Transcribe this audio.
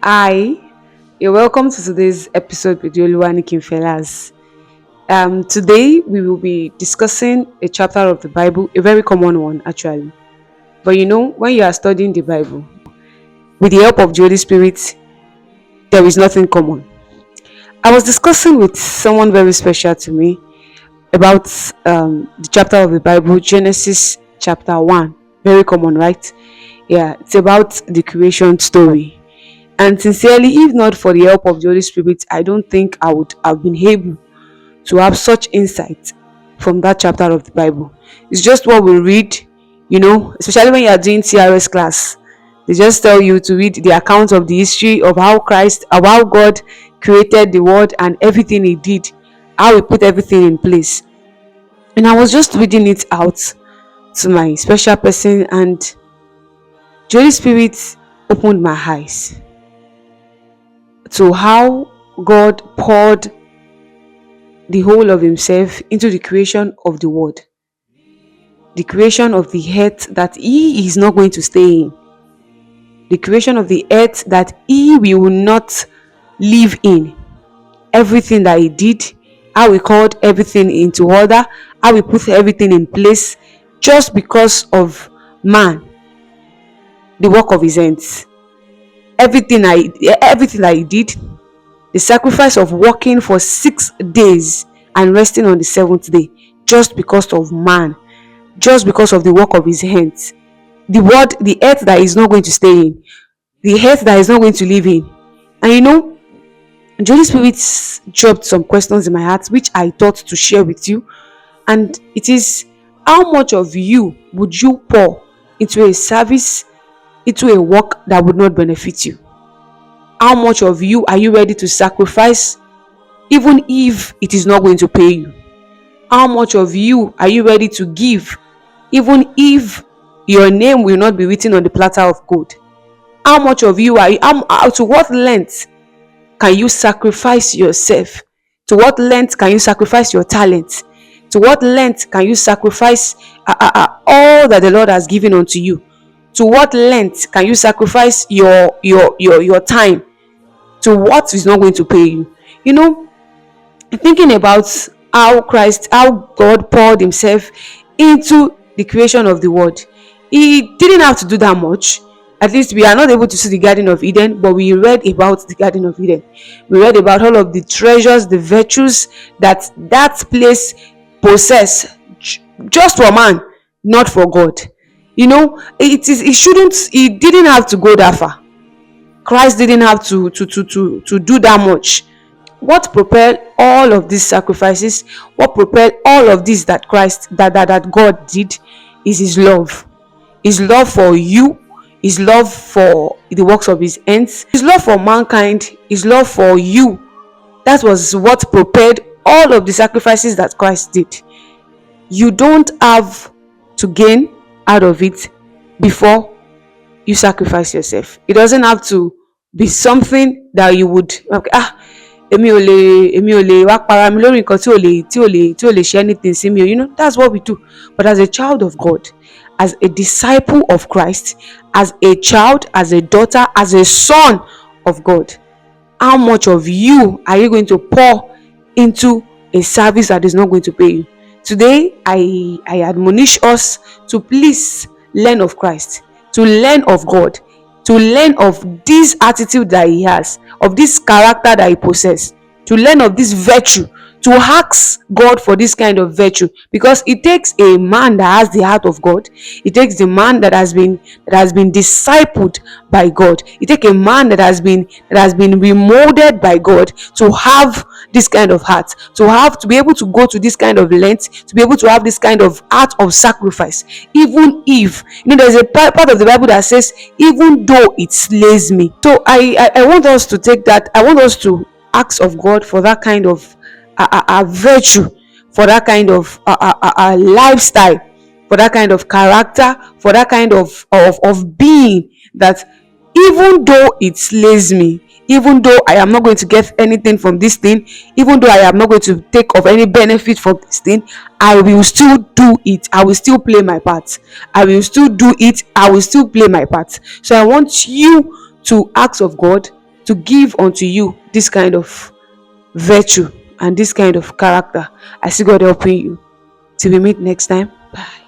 Hi, you're welcome to today's episode with Oluwanikinfelas. Today we will be discussing a chapter of the Bible, a very common one actually. But when you are studying the Bible, with the help of the Holy Spirit, there is nothing common. I was discussing with someone very special to me about the chapter of the Bible, Genesis chapter 1. Very common, right? Yeah, it's about the creation story. And sincerely, if not for the help of the Holy Spirit, I don't think I would have been able to have such insight from that chapter of the Bible. It's just what we read, especially when you are doing TRS class. They just tell you to read the account of the history of how God created the world and everything He did, how He put everything in place. And I was just reading it out to my special person, and the Holy Spirit opened my eyes to how God poured the whole of Himself into the creation of the world, the creation of the earth that He is not going to stay in, the creation of the earth that He will not live in. Everything that He did, how He called everything into order, how He put everything in place, just because of man, the work of His hands. Everything that He did, the sacrifice of working for 6 days and resting on the seventh day, just because of man, just because of the work of His hands. The earth that He's not going to stay in, the earth that He's not going to live in. And the Holy Spirit dropped some questions in my heart, which I thought to share with you. And it is, how much of you would you pour into a service, into a work that would not benefit you? How much of you are you ready to sacrifice, even if it is not going to pay you? How much of you are you ready to give, even if your name will not be written on the platter of gold? How much of you to what length can you sacrifice yourself? To what length can you sacrifice your talent? To what length can you sacrifice all that the Lord has given unto you? To what length can you sacrifice your time? To what is not going to pay you? Thinking about how God poured Himself into the creation of the world. He didn't have to do that much. At least we are not able to see the Garden of Eden, but we read about the Garden of Eden. We read about all of the treasures, the virtues that place possess, just for man, not for God. He didn't have to go that far. Christ didn't have to do that much. What propelled all of these sacrifices, what propelled all of this that God did, is His love. His love for you, His love for the works of His hands, His love for mankind, His love for you. That was what propelled all of the sacrifices that Christ did. You don't have to gain out of it before you sacrifice yourself. It doesn't have to be something that you would èmi ò lè wá para mi lórí nǹkan tí ò lè ṣe anything sí mi. That's what we do. But as a child of God, as a disciple of Christ, as a child, as a daughter, as a son of God, how much of you are you going to pour into a service that is not going to pay you? Today, I admonish us to please learn of Christ, to learn of God, to learn of this attitude that He has, of this character that He possesses, to learn of this virtue, to ask God for this kind of virtue, because it takes a man that has the heart of God. It takes the man that has been discipled by God. It takes a man that has been remolded by God to have this kind of heart, to be able to go to this kind of length, to be able to have this kind of heart of sacrifice. Even if there's a part of the Bible that says, even though it slays me. So I want us to take that. I want us to ask of God for that kind of a virtue, for that kind of a lifestyle, for that kind of character, for that kind of being, that even though it slays me, even though I am not going to get anything from this thing, even though I am not going to take of any benefit from this thing, I will still do it. I will still play my part. I will still do it. I will still play my part. So I want you to ask of God to give unto you this kind of virtue and this kind of character. I see God helping you. Till we meet next time. Bye.